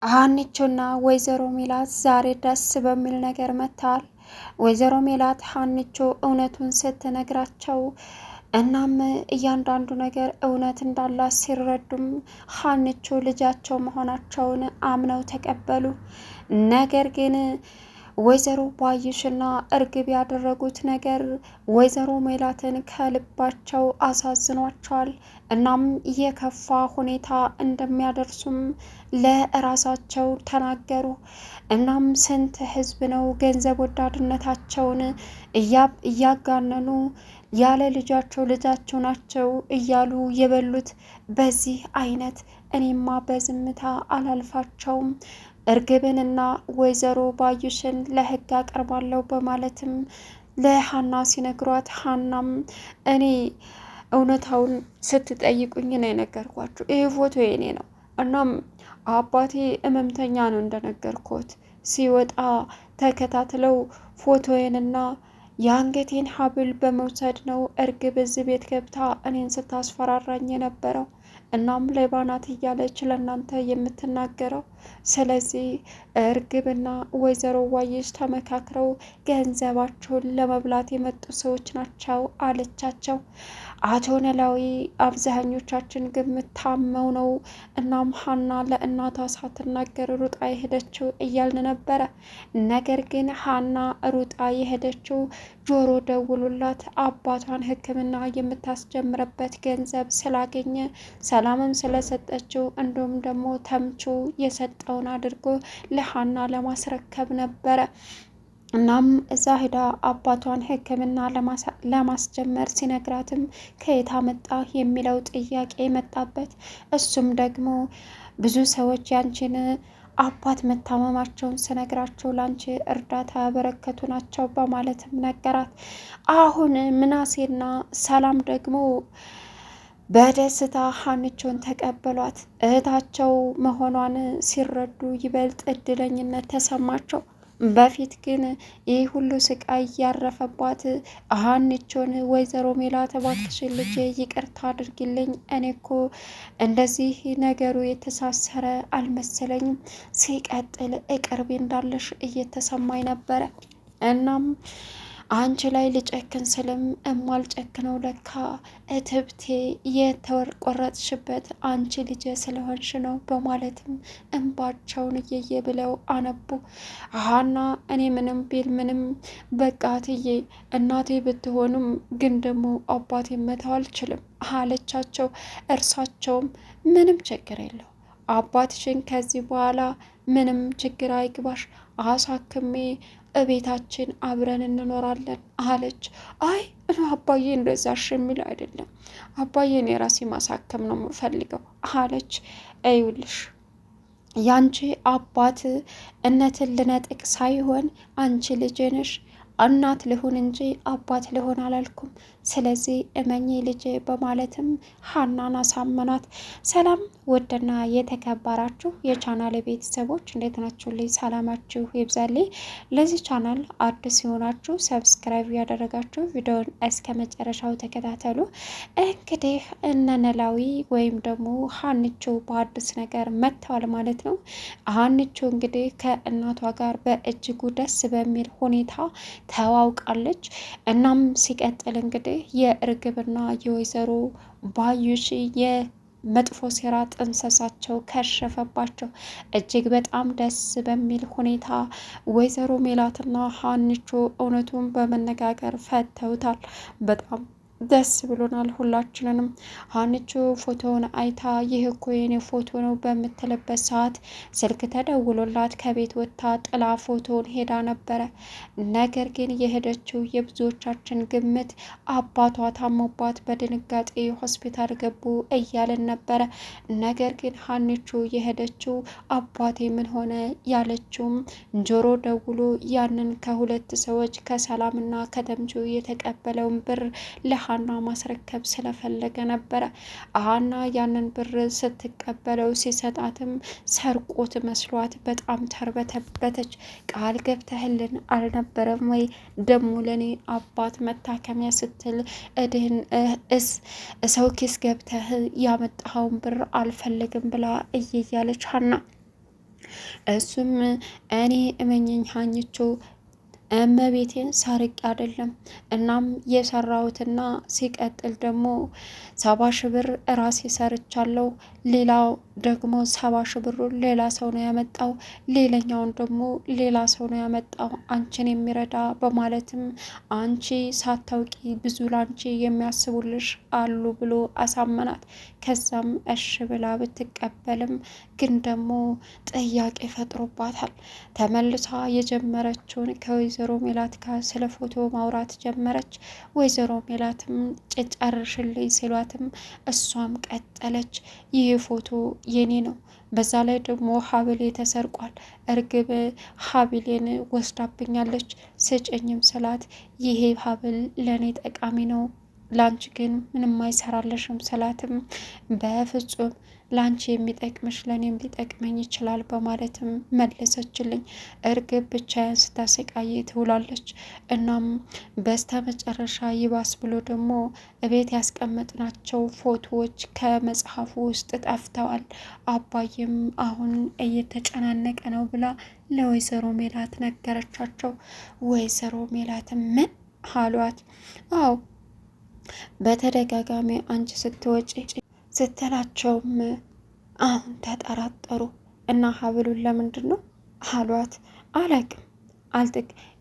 ሀኒቾና ወይዘሮ ሜላት ዛሬ ደስ በሚል ነገር መጥተዋል። ወይዘሮ ሜላት ሀኒቾ እውነቱን ስትነግራቸው እናም እያንዳንዱ ነገር እውነት እንዳላት ሲረዱም ሀኒቾ ልጃቸው መሆናቸውን አምነው ተቀበሉ። ነገር ግን ወይዘሮ ባዩሽና እርግብ ያደረጉት ነገር ወይዘሮ ሜላትን ከልባቸው አሳዝኗቸዋል። እናም የከፋ ሁኔታ እንደሚያደርሱም ለራሳቸው ተናገሩ። እናም ስንት ህዝብ ነው ገንዘብ ወዳድነታቸውን እያጋነኑ ያለ ልጃቸው ልጃቸው ናቸው እያሉ የበሉት። በዚህ አይነት እኔማ በዝምታ አላልፋቸውም፣ እርግብንና ወይዘሮ ባዩሽን ለህግ አቀርባለሁ በማለትም ለሀና ሲነግሯት፣ ሀናም እኔ እውነታውን ስትጠይቁኝ ነው የነገርኳችሁ፣ ይህ ፎቶ የኔ ነው። እናም አባቴ ህመምተኛ ነው እንደነገርኩት፣ ሲወጣ ተከታትለው ፎቶዬንና የአንገቴን ሀብል በመውሰድ ነው እርግብ እዚህ ቤት ገብታ እኔን ስታስፈራራኝ የነበረው። እናም ሌባ ናት እያለች ለእናንተ የምትናገረው። ስለዚህ እርግብና ወይዘሮ ዋየች ተመካክረው ገንዘባቸውን ለመብላት የመጡ ሰዎች ናቸው አለቻቸው። አቶ ኖላዊ አብዛኞቻችን ግምት ታመው ነው እናም ሀና ለእናቷ ሳትናገር ሩጣ የሄደችው እያልን ነበረ። ነገር ግን ሀና ሩጣ የሄደችው ጆሮ ደውሎላት አባቷን ሕክምና የምታስጀምርበት ገንዘብ ስላገኘ ሰላምም ስለሰጠችው እንዲሁም ደግሞ ተምቹ የሰጠውን አድርጎ ለሀና ለማስረከብ ነበረ። እናም እዛ ሄዳ አባቷን ሕክምና ለማስጀመር ሲነግራትም ከየት አመጣ የሚለው ጥያቄ መጣበት። እሱም ደግሞ ብዙ ሰዎች ያንቺን አባት መታመማቸውን ስነግራቸው ላንቺ እርዳታ ያበረከቱ ናቸው በማለትም ነገራት። አሁን ምናሴና ሰላም ደግሞ በደስታ ሀንቾን ተቀበሏት። እህታቸው መሆኗን ሲረዱ ይበልጥ እድለኝነት ተሰማቸው። በፊት ግን ይህ ሁሉ ስቃይ ያረፈባት ሀኒቾን ወይዘሮ ሜላት እባክሽን ልጄ ይቅርታ አድርጊልኝ፣ እኔ እኮ እንደዚህ ነገሩ የተሳሰረ አልመሰለኝም፣ ሲቀጥል እቅርቤ እንዳለሽ እየተሰማኝ ነበረ። እናም አንቺ ላይ ልጨክን ስልም እማልጨክነው ለካ እትብቴ የተቆረጥሽበት አንቺ ልጄ ስለሆንሽ ነው በማለትም እንባቸውን እየየ ብለው አነቡ። ሀና እኔ ምንም ቢል ምንም በቃ እትዬ እናቴ ብትሆኑም ግን ደግሞ አባቴ መተው አልችልም አለቻቸው። እርሳቸውም ምንም ችግር የለው አባትሽን ከዚህ በኋላ ምንም ችግር አይግባሽ፣ አሳክሜ እቤታችን አብረን እንኖራለን አለች። አይ አባዬ እንደዛሽ የሚል አይደለም፣ አባዬን የራሴ ማሳከም ነው የምፈልገው አለች። እዩልሽ ያንቺ አባት እነትን ልነጥቅ ሳይሆን አንቺ ልጅ ነሽ፣ እናት ልሁን እንጂ አባት ልሆን አላልኩም። ስለዚህ እመኚ ልጅ በማለትም ሀናን አሳመኗት። ሰላም ውድና የተከበራችሁ የቻናል ቤተሰቦች እንዴት ናችሁ? ልይ ሰላማችሁ ይብዛልኝ። ለዚህ ቻናል አዲስ ሲሆናችሁ ሰብስክራይብ ያደረጋችሁ ቪዲዮን እስከ መጨረሻው ተከታተሉ። እንግዲህ እነ ኖላዊ ወይም ደግሞ ሀኒቾ በአዲስ ነገር መጥተዋል ማለት ነው። ሀኒቾ እንግዲህ ከእናቷ ጋር በእጅጉ ደስ በሚል ሁኔታ ተዋውቃለች። እናም ሲቀጥል እንግዲህ የእርግብና የወይዘሮ ባዩሽ የመጥፎ ሴራ ጥንሰሳቸው ከሸፈባቸው። እጅግ በጣም ደስ በሚል ሁኔታ ወይዘሮ ሜላትና ሀኒቾ እውነቱን በመነጋገር ፈተውታል። በጣም ደስ ብሎናል ሁላችንንም። ሀኒቾ ፎቶውን አይታ ይህ እኮ የኔ ፎቶ ነው በምትልበት ሰዓት ስልክ ተደውሎላት ከቤት ወጥታ ጥላ ፎቶውን ሄዳ ነበረ። ነገር ግን የሄደችው የብዙዎቻችን ግምት አባቷ ታሞባት በድንጋጤ ሆስፒታል ገቡ እያልን ነበረ። ነገር ግን ሀኒቾ የሄደችው አባቴ ምን ሆነ ያለችውም ጆሮ ደውሎ ያንን ከሁለት ሰዎች ከሰላምና ከተምቹ የተቀበለውን ብር ሀና ማስረከብ ስለፈለገ ነበረ። ሀና ያንን ብር ስትቀበለው ሲሰጣትም ሰርቆት መስሏት በጣም ተርበተበተች። ቃል ገብተህልን አልነበረም ወይ ደሞ ለኔ አባት መታከሚያ ስትል እድህን ሰው ኪስ ገብተህ ያመጣኸውን ብር አልፈልግም ብላ እያለች ሀና እሱም እኔ እመኘኝ ሀኒቾ እመቤቴን ሰርቄ አይደለም። እናም የሰራሁትና ሲቀጥል ደግሞ 70 ሺህ ብር ራሴ ሰርቻለሁ። ሌላው ደግሞ 70 ሺህ ብሩን ሌላ ሰው ነው ያመጣው፣ ሌላኛውን ደግሞ ሌላ ሰው ነው ያመጣው አንቺን የሚረዳ በማለትም አንቺ ሳታውቂ ብዙ ላንቺ የሚያስቡልሽ አሉ ብሎ አሳመናት። ከዛም እሽ ብላ ብትቀበልም ግን ደግሞ ጥያቄ ፈጥሮባታል። ተመልሳ የጀመረችውን ከወይዘሮ ሜላት ጋር ስለ ፎቶ ማውራት ጀመረች። ወይዘሮ ሜላትም ጨርሽልኝ ሲሏትም እሷም ቀጠለች። ይህ ፎቶ የኔ ነው፣ በዛ ላይ ደግሞ ሀብሌ ተሰርቋል። እርግብ ሀብሌን ወስዳብኛለች፣ ስጭኝም ስላት ይሄ ሀብል ለእኔ ጠቃሚ ነው፣ ላንቺ ግን ምንም አይሰራለሽም ስላትም በፍጹም ላንቺ የሚጠቅምሽ ለእኔም ሊጠቅመኝ ይችላል በማለትም መለሰችልኝ። እርግብ ብቻዬን ስታሰቃይ ትውላለች። እናም በስተ መጨረሻ ይባስ ብሎ ደግሞ እቤት ያስቀመጥናቸው ፎቶዎች ከመጽሐፉ ውስጥ ጠፍተዋል። አባዬም አሁን እየተጨናነቀ ነው ብላ ለወይዘሮ ሜላት ነገረቻቸው። ወይዘሮ ሜላትም ምን አሏት? አዎ በተደጋጋሚ አንቺ ስትወጪ ስትላቸውም አሁን ተጠራጠሩ እና ሀብሉን ለምንድን ነው አሏት። አላቅም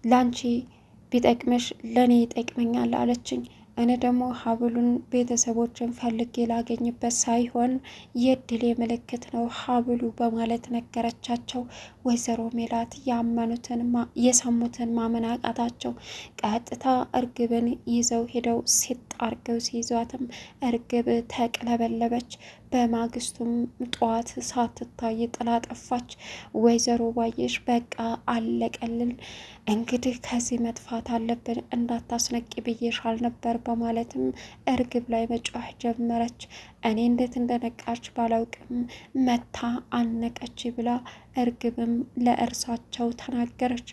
ላንቺ ቢጠቅምሽ ለእኔ ይጠቅመኛል አለችኝ። እኔ ደግሞ ሀብሉን ቤተሰቦችን ፈልጌ ላገኝበት ሳይሆን የድሌ ምልክት ነው ሀብሉ በማለት ነገረቻቸው። ወይዘሮ ሜላት የሰሙትን ማመን አቃታቸው። ቀጥታ እርግብን ይዘው ሄደው ሲጣርገው ሲይዟትም እርግብ ተቅለበለበች። በማግስቱም ጠዋት ሳትታይ ጥላ ጠፋች። ወይዘሮ ባየሽ በቃ አለቀልን፣ እንግዲህ ከዚህ መጥፋት አለብን፣ እንዳታስነቂ ብዬሻል ነበር በማለትም እርግብ ላይ መጫህ ጀመረች። እኔ እንዴት እንደነቃች ባላውቅም መታ አነቀች ብላ እርግብም ለእርሳቸው ተናገረች።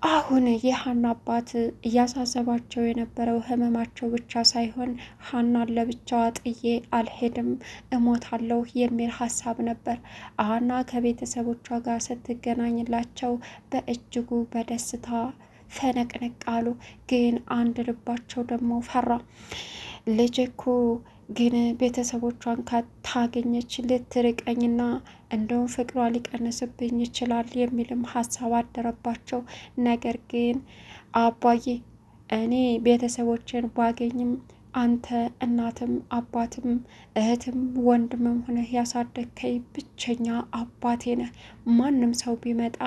አሁን የሀና አባት እያሳሰባቸው የነበረው ህመማቸው ብቻ ሳይሆን ሀናን ለብቻዋ ጥዬ አልሄድም እሞታለሁ የሚል ሀሳብ ነበር። ሀና ከቤተሰቦቿ ጋር ስትገናኝላቸው በእጅጉ በደስታ ፈነቅንቅ አሉ። ግን አንድ ልባቸው ደግሞ ፈራ። ልጅ እኮ ግን ቤተሰቦቿን ካታገኘች ልትርቀኝና እንደውም ፍቅሯ ሊቀንስብኝ ይችላል የሚልም ሀሳብ አደረባቸው። ነገር ግን አባዬ እኔ ቤተሰቦችን ባገኝም አንተ እናትም አባትም እህትም ወንድምም ሆነህ ያሳደግከኝ ብቸኛ አባቴ ነህ። ማንም ሰው ቢመጣ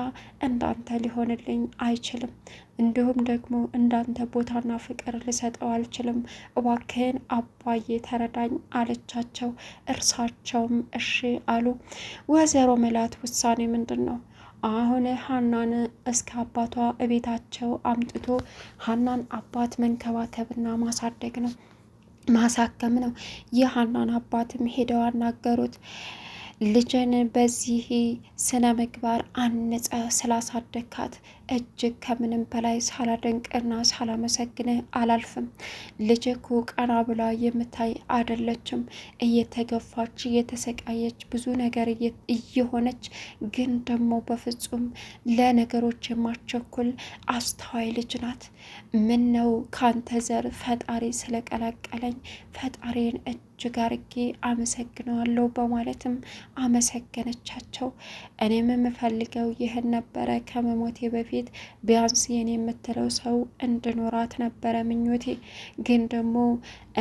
እንዳንተ ሊሆንልኝ አይችልም። እንዲሁም ደግሞ እንዳንተ ቦታና ፍቅር ልሰጠው አልችልም። እባክህን አባዬ ተረዳኝ አለቻቸው። እርሳቸውም እሺ አሉ። ወይዘሮ ሜላት ውሳኔ ምንድን ነው? አሁን ሀናን እስከ አባቷ እቤታቸው አምጥቶ ሀናን አባት መንከባከብና ማሳደግ ነው፣ ማሳከም ነው። የሀናን አባትም ሄደው አናገሩት። ልጅን በዚህ ስነ ምግባር አንጸ ስላሳደግካት እጅግ ከምንም በላይ ሳላደንቅና ሳላመሰግንህ አላልፍም። ልጅ እኮ ቀና ብላ የምታይ አይደለችም። እየተገፋች እየተሰቃየች ብዙ ነገር እየሆነች ግን ደግሞ በፍጹም ለነገሮች የማትቸኩል አስተዋይ ልጅ ናት። ምን ነው ካንተ ዘር ፈጣሪ ስለቀላቀለኝ ፈጣሪን እጅግ አርጌ አመሰግነዋለሁ በማለትም አመሰገነቻቸው። እኔም የምፈልገው ይህን ነበረ። ከመሞቴ በፊት ቢያንስ የኔ የምትለው ሰው እንድኖራት ነበረ ምኞቴ። ግን ደግሞ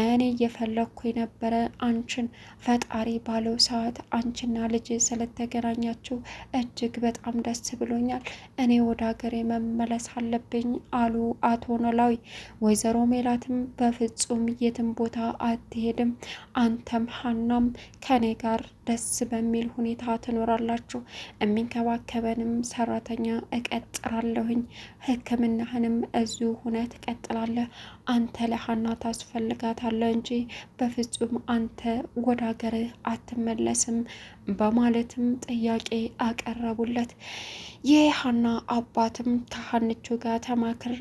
እኔ እየፈለግኩኝ ነበረ አንቺን። ፈጣሪ ባለው ሰዓት አንቺና ልጅ ስለተገናኛችሁ እጅግ በጣም ደስ ብሎኛል። እኔ ወደ ሀገሬ መመለስ አለብኝ አሉ አቶ ኖላዊ። ወይዘሮ ሜላትም በፍጹም የትም ቦታ አትሄድም፣ አንተም ሀናም ከኔ ጋር ደስ በሚል ሁኔታ ትኖራላችሁ። የሚንከባከበንም ሰራተኛ እቀጥራለሁኝ፣ ሕክምናህንም እዚሁ ሁነ ትቀጥላለህ። አንተ ለሀና ታስፈልጋታለህ እንጂ በፍጹም አንተ ወደ ሀገርህ አትመለስም በማለትም ጥያቄ አቀረቡለት። የሀና አባትም ከሀንቾ ጋር ተማክሬ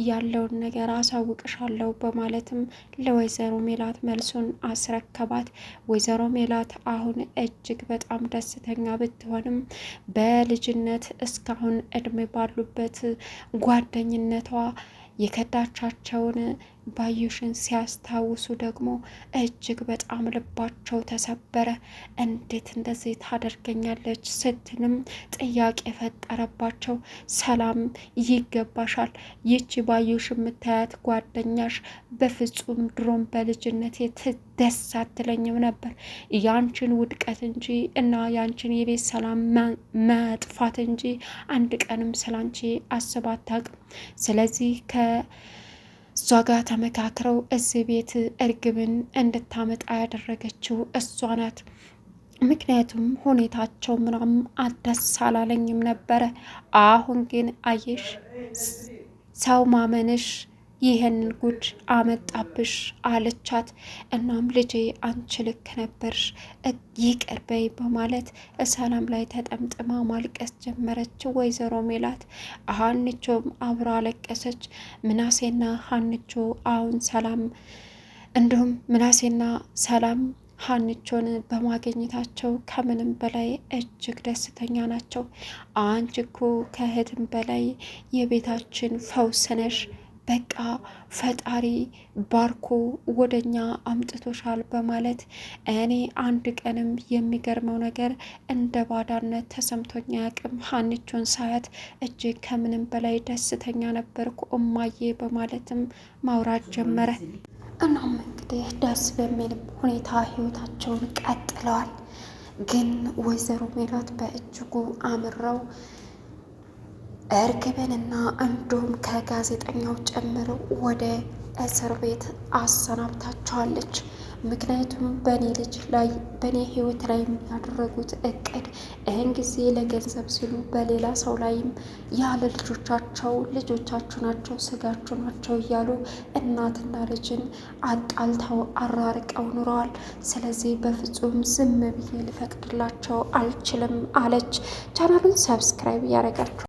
ያለውን ነገር አሳውቅሻለሁ በማለትም ለወይዘሮ ሜላት መልሱን አስረከባት። ወይዘሮ ሜላት አሁን እጅግ በጣም ደስተኛ ብትሆንም በልጅነት እስካሁን እድሜ ባሉበት ጓደኝነቷ የከዳቻቸውን ባዩሽን ሲያስታውሱ ደግሞ እጅግ በጣም ልባቸው ተሰበረ። እንዴት እንደዚህ ታደርገኛለች ስትልም ጥያቄ የፈጠረባቸው። ሰላም ይገባሻል፣ ይቺ ባዩሽ የምታያት ጓደኛሽ በፍጹም ድሮም በልጅነቴ ደስ አትለኝም ነበር። ያንቺን ውድቀት እንጂ እና ያንቺን የቤት ሰላም መጥፋት እንጂ አንድ ቀንም ስላንቺ አስባ አታውቅም። ስለዚህ እሷ ጋር ተመካክረው እዚህ ቤት እርግብን እንድታመጣ ያደረገችው እሷ ናት። ምክንያቱም ሁኔታቸው ምናምን ደስ አላለኝም ነበረ። አሁን ግን አየሽ ሰው ማመንሽ ይህንን ጉድ አመጣብሽ አለቻት። እናም ልጄ አንቺ ልክ ነበርሽ ይቅር በይ በማለት ሰላም ላይ ተጠምጥማ ማልቀስ ጀመረች ወይዘሮ ሜላት። ሀንቾም አብራ አለቀሰች። ምናሴና ሀንቾ አሁን ሰላም እንዲሁም ምናሴና ሰላም ሀንቾን በማግኘታቸው ከምንም በላይ እጅግ ደስተኛ ናቸው። አንቺ እኮ ከእህትም በላይ የቤታችን ፈውስ ነሽ፣ በቃ ፈጣሪ ባርኮ ወደኛ አምጥቶሻል በማለት እኔ አንድ ቀንም የሚገርመው ነገር እንደ ባዳነት ተሰምቶኝ አያውቅም። ሀንቾን ሳያት እጅግ ከምንም በላይ ደስተኛ ነበርኩ እማዬ በማለትም ማውራት ጀመረ። እናም እንግዲህ ደስ በሚል ሁኔታ ህይወታቸውን ቀጥለዋል። ግን ወይዘሮ ሜላት በእጅጉ አምረው እርግብንና እንዲሁም ከጋዜጠኛው ጨምሮ ወደ እስር ቤት አሰናብታቸዋለች። ምክንያቱም በእኔ ልጅ ላይ በእኔ ህይወት ላይ ያደረጉት እቅድ ይህን ጊዜ ለገንዘብ ሲሉ በሌላ ሰው ላይም ያለ ልጆቻችሁ ናቸው ስጋችሁ ናቸው እያሉ እናትና ልጅን አጣልተው አራርቀው ኑረዋል። ስለዚህ በፍጹም ዝም ብዬ ልፈቅድላቸው አልችልም አለች። ቻናሉን ሰብስክራይብ እያደረጋችሁ